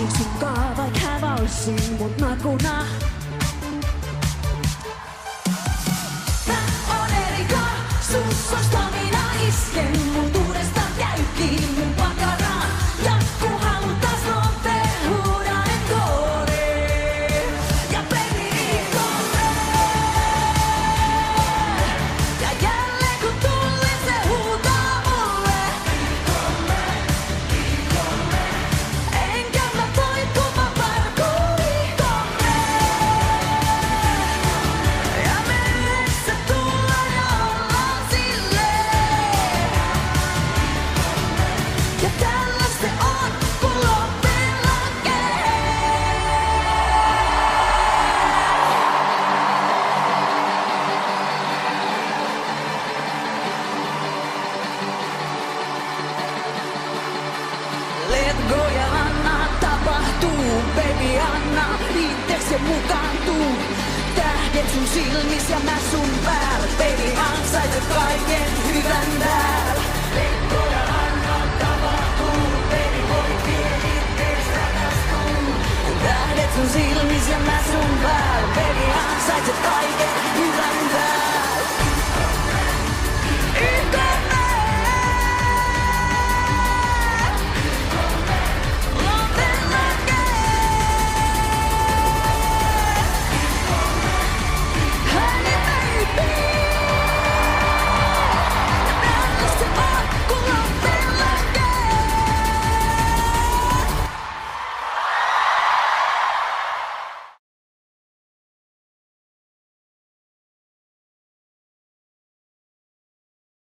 sunkaan vaik häväisin mut nakuna. Tää on erika, sus on stamina isken mut uudestaan käykin mun pakaraan. Ja kun halutas nopee huudanen koodee ja peli riikkoo. Ja jälleen kun tullin se huutaa mulle. Enkä mä voi kun mä parkourikolle. Ja me yhdessä tullaan ja ollaan silleen. Ja tällaista on kun loppujen lakee. Let go ja anna tapahtuu, baby anna itses ja mukaan tuu. Tähdet sun silmis ja mä sun päällä, baby ansaiset kaiken hyvän täällä. Let go ja anna tapahtuu, baby voi vie itses rakastuu. Tähdet sun silmis ja mä sun päällä, baby ansaiset kaiken